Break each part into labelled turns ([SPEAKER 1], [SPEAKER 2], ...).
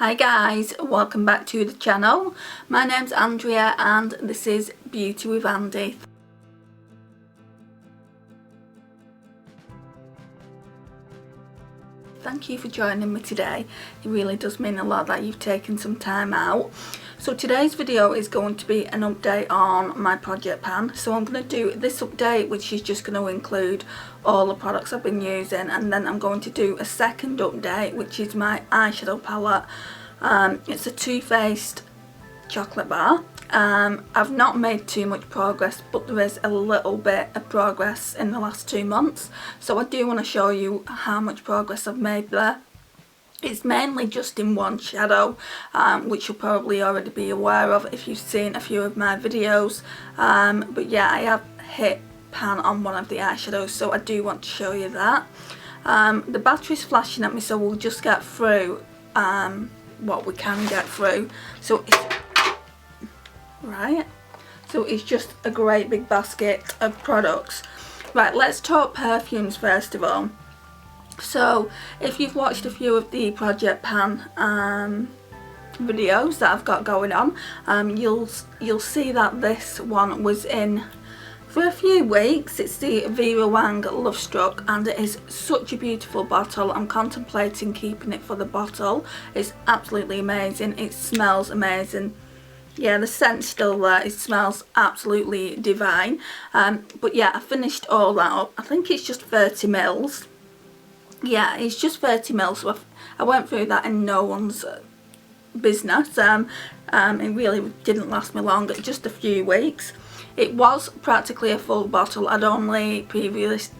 [SPEAKER 1] Hi guys, welcome back to the channel. My name's Andrea and this is Beauty with Andy. Thank you for joining me today. It really does mean a lot that you've taken some time out. So today's video is going to be an update on my project pan. So I'm going to do this update, which is just going to include all the products I've been using, and then I'm going to do a second update, which is my eyeshadow palette. It's a Too Faced chocolate bar. I've not made too much progress, but there is a little bit of progress in the last 2 months, so I do want to show you how much progress I've made there. It's mainly just in one shadow, which you'll probably already be aware of if you've seen a few of my videos, but yeah, I have hit pan on one of the eyeshadows, so I do want to show you that. The battery's flashing at me, so we'll just get through what we can get through. So it's just a great big basket of products. Right, let's talk perfumes first of all. So if you've watched a few of the project pan videos that I've got going on, you'll see that this one was in for a few weeks. It's the Vera Wang Love Struck, and it is such a beautiful bottle. I'm contemplating keeping it for the bottle. It's absolutely amazing. It smells amazing. Yeah, the scent's still there. It smells absolutely divine. But yeah, I finished all that up. I think it's just 30 mils. Yeah, it's just 30 mils. So I went through that in no one's business. It really didn't last me long, just a few weeks. It was practically a full bottle. I'd only previously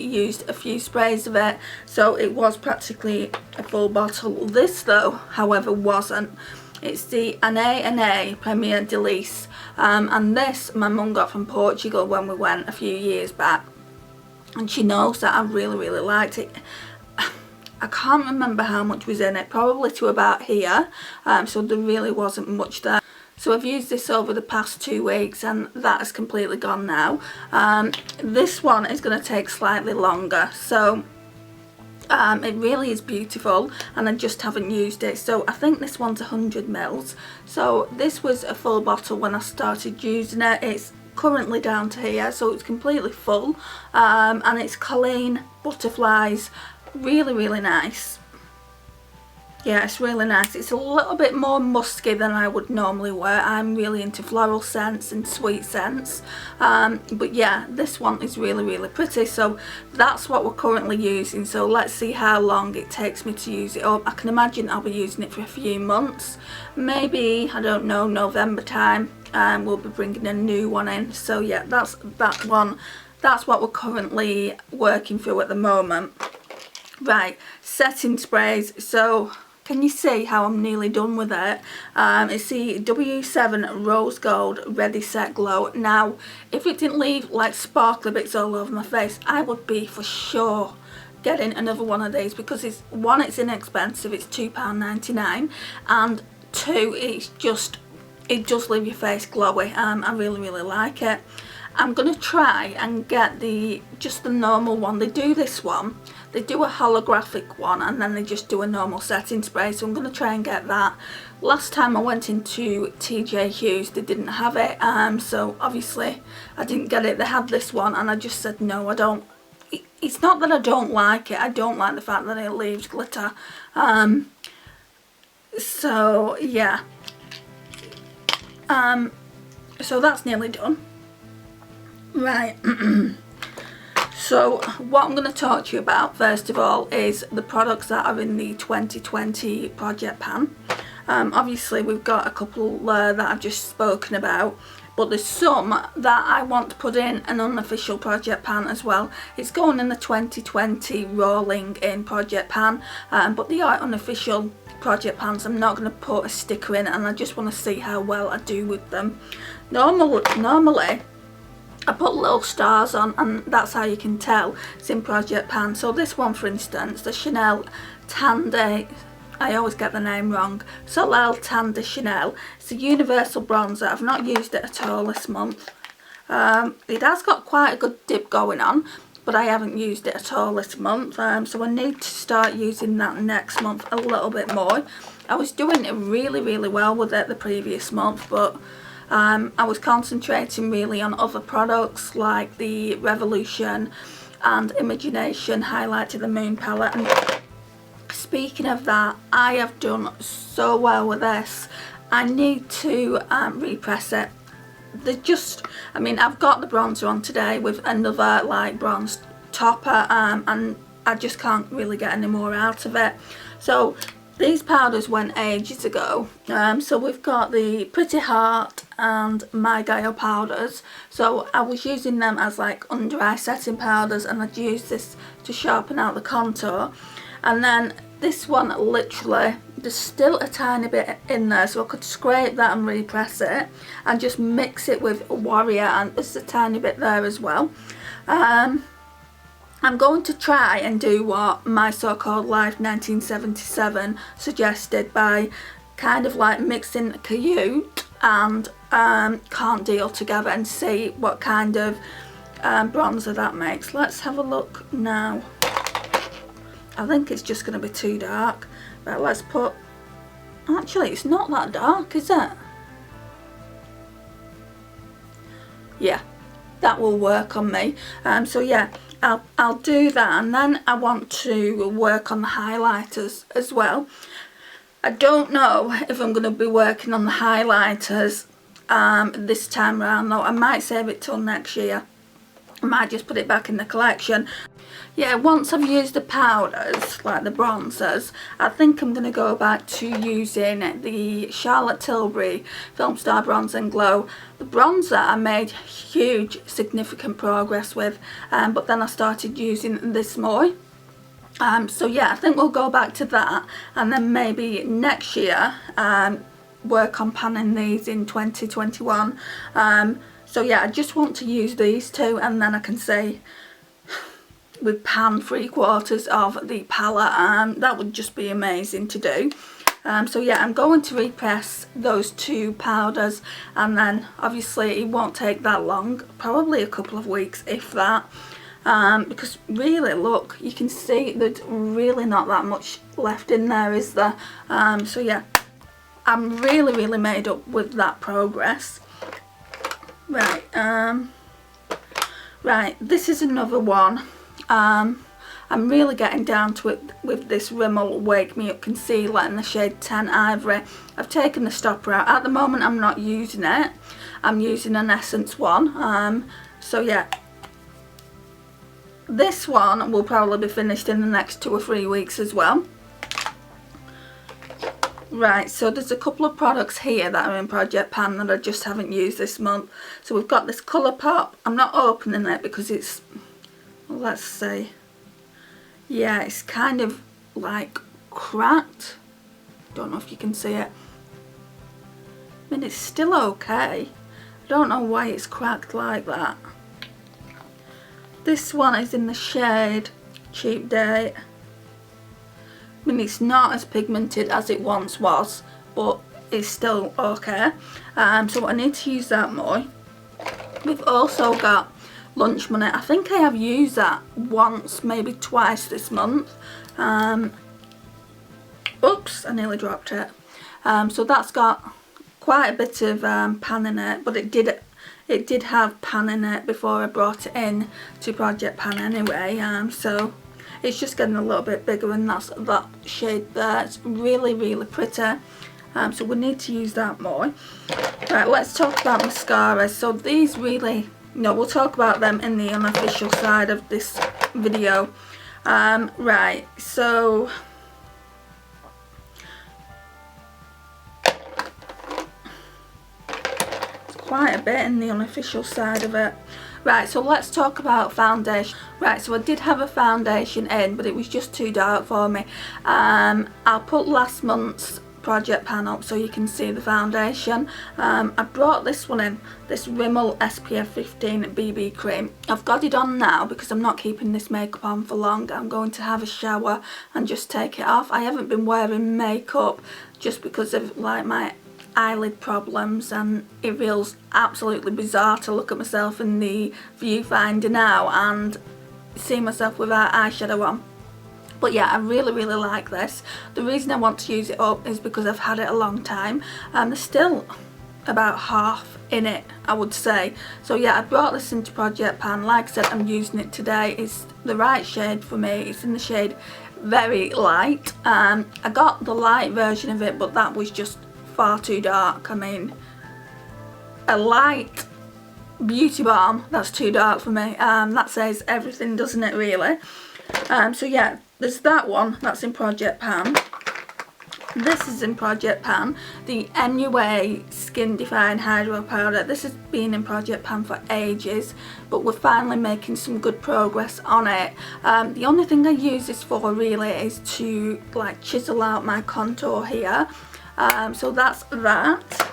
[SPEAKER 1] used a few sprays of it, so it was practically a full bottle. This though, however, wasn't. It's the Ana Premier Delice, and this my mum got from Portugal when we went a few years back, and she knows that I really liked it. I can't remember how much was in it, probably to about here, so there really wasn't much there. So I've used this over the past 2 weeks and that has completely gone now. This one is going to take slightly longer, so it really is beautiful, and I just haven't used it. So I think this one's 100 mils. So this was a full bottle when I started using it. It's currently down to here, so it's completely full, and it's Colleen Butterflies. Really nice. Yeah, it's really nice. It's a little bit more musky than I would normally wear. I'm really into floral scents and sweet scents, but yeah, this one is really pretty. So that's what we're currently using. So let's see how long it takes me to use it up. I can imagine I'll be using it for a few months, maybe, I don't know, November time. We'll be bringing a new one in. So yeah, that's that one. That's what we're currently working through at the moment. Right, setting sprays. So can you see how I'm nearly done with it? It's the W7 Rose Gold Ready Set Glow. Now, if it didn't leave like sparkly bits all over my face, I would be for sure getting another one of these, because it's one, it's inexpensive, it's £2.99, and two, it does leave your face glowy. I really like it. I'm gonna try and get just the normal one. They do this one, they do a holographic one, and then they just do a normal setting spray, so I'm going to try and get that. Last time I went into TJ Hughes, they didn't have it, so obviously I didn't get it. They had this one and I just said no, I don't. It's not that I don't like it, I don't like the fact that it leaves glitter. So yeah, so that's nearly done. Right. So what I'm going to talk to you about first of all is the products that are in the 2020 project pan. Obviously we've got a couple there that I've just spoken about, but there's some that I want to put in an unofficial project pan as well. It's going in the 2020 rolling in project pan, but they are unofficial project pans. I'm not going to put a sticker in, and I just want to see how well I do with them. Normally I put little stars on, and that's how you can tell it's in project pan. So this one, for instance, the Chanel Tan de, I always get the name wrong, Soleil Tan de Chanel. It's a universal bronzer. I've not used it at all this month. It has got quite a good dip going on. but I haven't used it at all this month, so I need to start using that next month a little bit more. I was doing it really well with it the previous month, but I was concentrating really on other products like the Revolution and Imagination Highlight to the Moon palette. And speaking of that, I have done so well with this. I need to repress it. I mean, I've got the bronzer on today with another light bronze topper, and I just can't really get any more out of it. So these powders went ages ago. So we've got the Pretty Heart and My Gaia powders. So I was using them as like under eye setting powders, and I'd use this to sharpen out the contour. And then this one, literally, there's still a tiny bit in there, so I could scrape that and repress it and just mix it with Warrior, and there's a tiny bit there as well. I'm going to try and do what My So-Called Life 1977 suggested by kind of like mixing Cute and Can't Deal together and see what kind of bronzer that makes. Let's have a look now. I think it's just going to be too dark. Right, let's put... Actually, it's not that dark, is it? Yeah, that will work on me. So yeah, I'll do that, and then I want to work on the highlighters as well. I don't know if I'm going to be working on the highlighters this time around though. I might save it till next year. I might just put it back in the collection. Yeah, once I've used the powders, like the bronzers, I think I'm going to go back to using the Charlotte Tilbury Film Star Bronze and Glow. The bronzer I made huge, significant progress with, but then I started using this more. So yeah, I think we'll go back to that, and then maybe next year work on panning these in 2021. So yeah, I just want to use these two, and then I can say we've panned 3/4 of the palette. That would just be amazing to do. So yeah, I'm going to repress those two powders, and then obviously it won't take that long, probably a couple of weeks if that, because really, look, you can see there's really not that much left in there, is there? So yeah, I'm really made up with that progress. Right, right, this is another one. I'm really getting down to it with this Rimmel Wake Me Up Concealer in the shade 10 Ivory. I've taken the stopper out. At the moment I'm not using it. I'm using an Essence one. So yeah, this one will probably be finished in the next 2 or 3 weeks as well. Right, so there's a couple of products here that are in Project Pan that I just haven't used this month. So we've got this Colourpop. I'm not opening it because it's, well, let's see. Yeah, it's kind of like cracked. Don't know if you can see it. I mean, it's still okay. I don't know why it's cracked like that. This one is in the shade Cheap Date. I mean, it's not as pigmented as it once was, but it's still okay. So I need to use that more. We've also got Lunch Money. I think I have used that once, maybe twice this month. Oops, I nearly dropped it. So that's got quite a bit of pan in it, but it did have pan in it before I brought it in to Project Pan anyway. So it's just getting a little bit bigger, and that's that shade there. It's really pretty. So we need to use that more. Right, let's talk about mascaras. So these really, no, we'll talk about them in the unofficial side of this video. Right, so it's quite a bit in the unofficial side of it. Right, so let's talk about foundation. Right, so I did have a foundation in, but it was just too dark for me. I'll put last month's Project Pan up so you can see the foundation. I brought this one in, this Rimmel SPF 15 BB cream. I've got it on now because I'm not keeping this makeup on for long. I'm going to have a shower and just take it off. I haven't been wearing makeup just because of like my eyelid problems, and it feels absolutely bizarre to look at myself in the viewfinder now and see myself without eyeshadow on. But yeah, I really like this. The reason I want to use it up is because I've had it a long time. There's still about half in it, I would say. So yeah, I brought this into Project Pan. Like I said, I'm using it today. It's the right shade for me. It's in the shade Very Light. I got the light version of it, but that was just far too dark. I mean, a light beauty balm, that's too dark for me. That says everything, doesn't it, really? So yeah, there's that one, that's in Project Pan. This is in Project Pan, the MUA Skin Define Hydro Powder. This has been in Project Pan for ages, but we're finally making some good progress on it. The only thing I use this for really is to like chisel out my contour here. So that's that.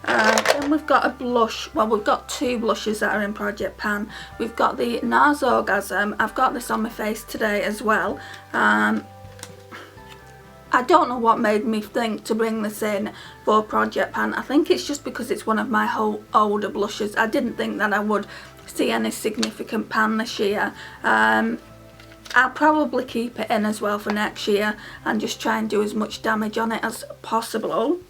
[SPEAKER 1] Then we've got a blush. Well, we've got two blushes that are in Project Pan. We've got the NARS Orgasm. I've got this on my face today as well. I don't know what made me think to bring this in for Project Pan. I think it's just because it's one of my older blushes. I didn't think that I would see any significant pan this year. I'll probably keep it in as well for next year and just try and do as much damage on it as possible.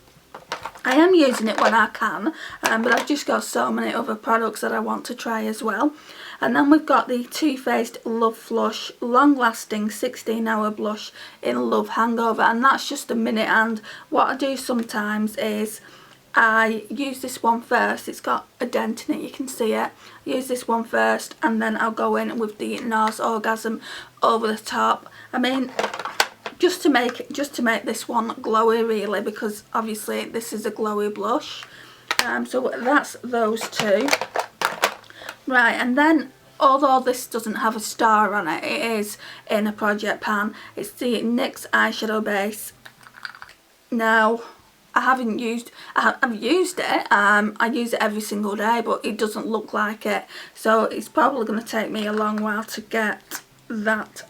[SPEAKER 1] I am using it when I can, but I've just got so many other products that I want to try as well. And then we've got the Too Faced Love Flush Long Lasting 16-Hour Blush in Love Hangover, and that's just a minute. And what I do sometimes is I use this one first. It's got a dent in it, you can see it. I use this one first and then I'll go in with the NARS Orgasm over the top. I mean, just to make this one glowy really, because obviously this is a glowy blush. So that's those two. Right, and then although this doesn't have a star on it, it is in a Project Pan. It's the NYX eyeshadow base. Now, I've used it. I use it every single day, but it doesn't look like it. So it's probably going to take me a long while to get that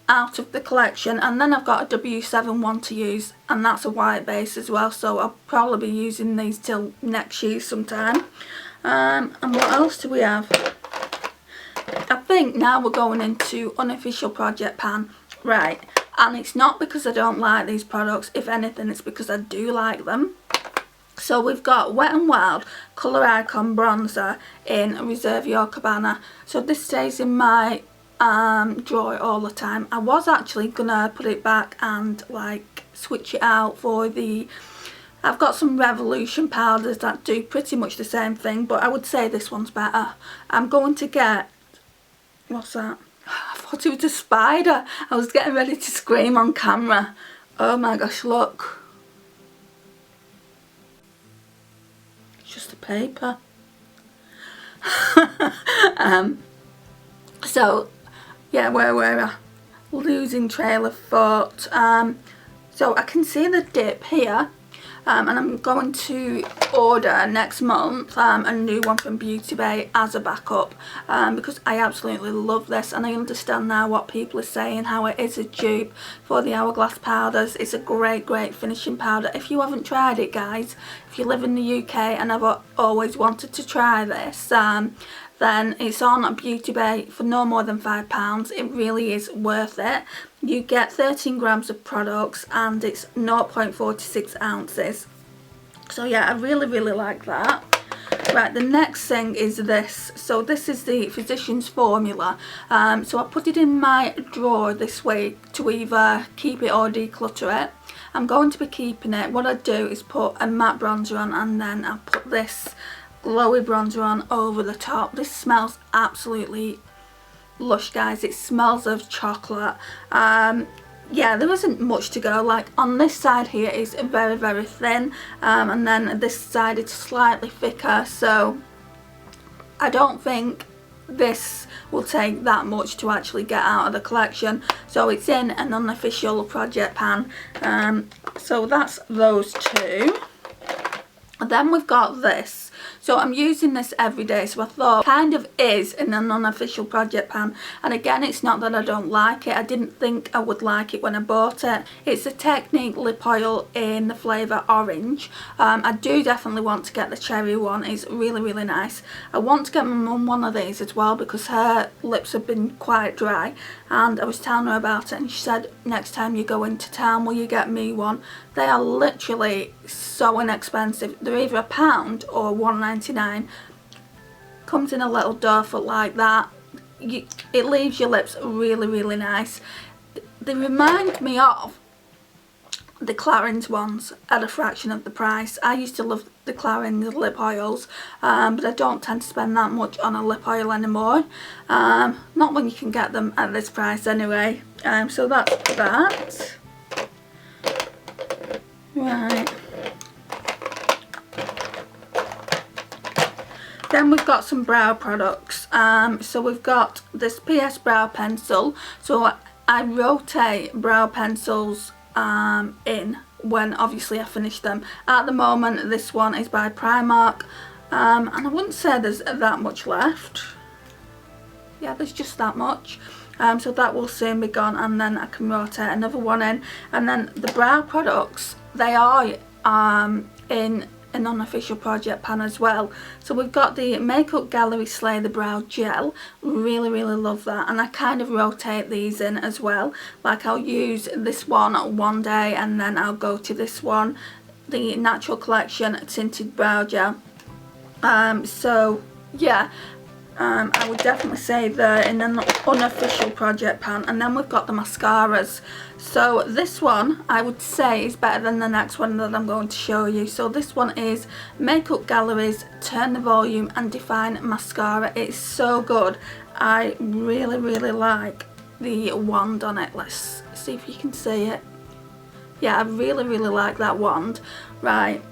[SPEAKER 1] out of the collection. And then I've got a W7 one to use, and that's a white base as well. So I'll probably be using these till next year sometime. And what else do we have? I think now we're going into unofficial Project Pan. Right, and it's not because I don't like these products. If anything, it's because I do like them. So we've got Wet n Wild Colour Icon Bronzer in Reserve Your Cabana. So this stays in my drawer all the time. I was actually gonna put it back and like switch it out for the... I've got some Revolution powders that do pretty much the same thing, but I would say this one's better. I'm going to get... What's that? I thought it was a spider. I was getting ready to scream on camera. Oh my gosh, look. It's just a paper. So, yeah, where were I? Losing trail of thought. So I can see the dip here. And I'm going to order next month a new one from Beauty Bay as a backup, because I absolutely love this, and I understand now what people are saying, how it is a dupe for the Hourglass powders. It's a great finishing powder. If you haven't tried it, guys, if you live in the UK and have always wanted to try this, then it's on Beauty Bay for no more than £5. It really is worth it. You get 13 grams of products and it's 0.46 ounces. So yeah, I really like that. Right, the next thing is this. So this is the Physicians Formula. So I put it in my drawer this week to either keep it or declutter it. I'm going to be keeping it. What I do is put a matte bronzer on, and then I'll put this glowy bronzer on over the top. This smells absolutely lush, guys. It smells of chocolate. Yeah, there isn't much to go. Like on this side here is very thin, and then this side it's slightly thicker, so I don't think this will take that much to actually get out of the collection. So it's in an unofficial Project Pan. So that's those two. And then we've got this. So I'm using this every day, so I thought kind of is in an unofficial project pan. And again, it's not that I don't like it, I didn't think I would like it when I bought it. It's a Technique lip oil in the flavour orange. I do definitely want to get the cherry one, it's really, really nice. I want to get my mum one of these as well because her lips have been quite dry, and I was telling her about it and she said, next time you go into town will you get me one? They are literally so inexpensive. They're either £1 or $1.99. Comes in a little dough foot like that. It leaves your lips really, really nice. They remind me of the Clarins ones at a fraction of the price. I used to love the Clarins lip oils, but I don't tend to spend that much on a lip oil anymore. Not when you can get them at this price anyway. So that's that. Right. Then we've got some brow products. So we've got this PS brow pencil. So I rotate brow pencils in when obviously I finish them. At the moment this one is by Primark, and I wouldn't say there's that much left. Yeah, there's just that much. So that will soon be gone, and then I can rotate another one in. And then the brow products, they are in an unofficial project pan as well. So we've got the Makeup Gallery Slay the Brow Gel. Really, really love that, and I kind of rotate these in as well. Like I'll use this one day and then I'll go to this one, the Natural Collection Tinted Brow Gel. So yeah, I would definitely say they're in an unofficial project pan. And then we've got the mascaras. So this one I would say is better than the next one that I'm going to show you. So this one is Makeup Gallery's Turn the Volume and Define Mascara. It's so good. I really, really like the wand on it. Let's see if you can see it. Yeah, I really, really like that wand. Right,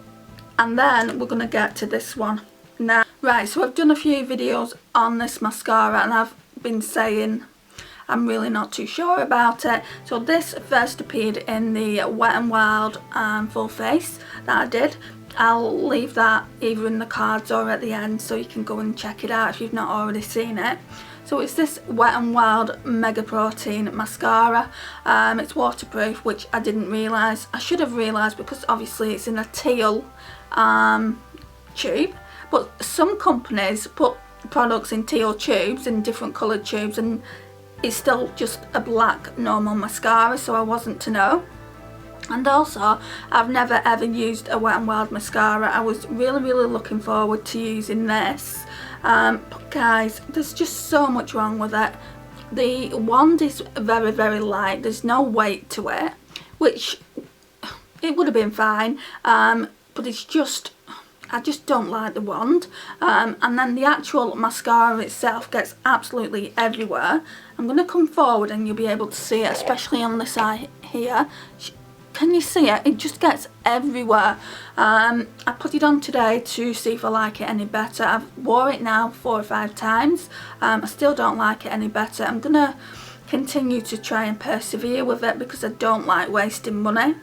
[SPEAKER 1] and then we're going to get to this one now. Right, so I've done a few videos on this mascara and I've been saying I'm really not too sure about it. So this first appeared in the Wet n Wild full face that I did. I'll leave that either in the cards or at the end so you can go and check it out if you've not already seen it. So it's this Wet n Wild Mega Protein Mascara. It's waterproof, which I didn't realise. I should have realised because obviously it's in a teal tube. But some companies put products in teal tubes, in different coloured tubes, and it's still just a black normal mascara, so I wasn't to know. And also, I've never ever used a Wet n Wild mascara. I was really, really looking forward to using this. But guys, there's just so much wrong with it. The wand is very, very light. There's no weight to it, which it would have been fine. But it's just, I just don't like the wand. And then the actual mascara itself gets absolutely everywhere. I'm going to come forward and you'll be able to see it, especially on the side here. Can you see it? It just gets everywhere. I put it on today to see if I like it any better. I've wore it now 4 or 5 times. I still don't like it any better. I'm going to continue to try and persevere with it because I don't like wasting money.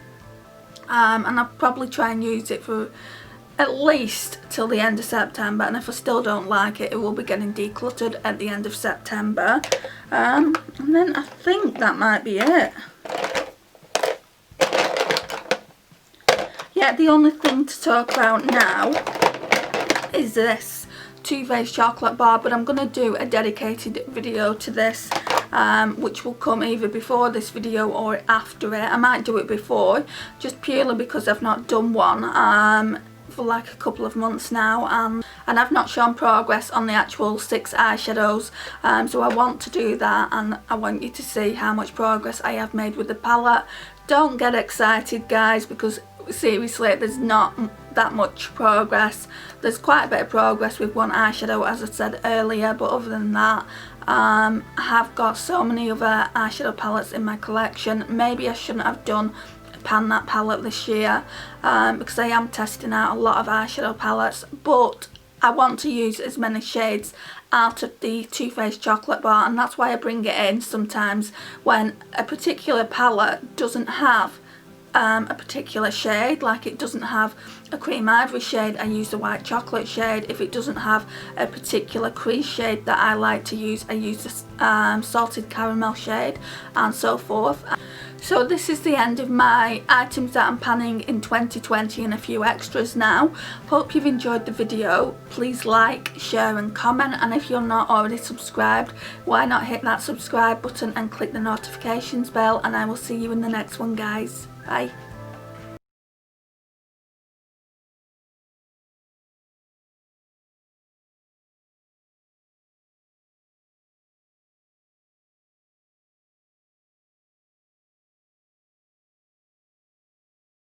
[SPEAKER 1] And I'll probably try and use it for at least till the end of September, and if I still don't like it, it will be getting decluttered at the end of September. And then I think that might be it. Yeah, the only thing to talk about now is this Too Faced chocolate bar, but I'm going to do a dedicated video to this, which will come either before this video or after it. I might do it before, just purely because I've not done one for like a couple of months now, and I've not shown progress on the actual 6 eyeshadows, so I want to do that, and I want you to see how much progress I have made with the palette. Don't get excited guys, because seriously there's not that much progress. There's quite a bit of progress with one eyeshadow, as I said earlier, but other than that I have got so many other eyeshadow palettes in my collection. Maybe I shouldn't have done pan that palette this year, because I am testing out a lot of eyeshadow palettes, but I want to use as many shades out of the Too Faced chocolate bar, and that's why I bring it in sometimes when a particular palette doesn't have a particular shade, like it doesn't have a cream ivory shade, I use the white chocolate shade. If it doesn't have a particular crease shade that I like to use, I use the salted caramel shade, and so forth. So this is the end of my items that I'm panning in 2020 and a few extras now. Hope you've enjoyed the video. Please like, share and comment, and if you're not already subscribed, why not hit that subscribe button and click the notifications bell, and I will see you in the next one, guys. Bye.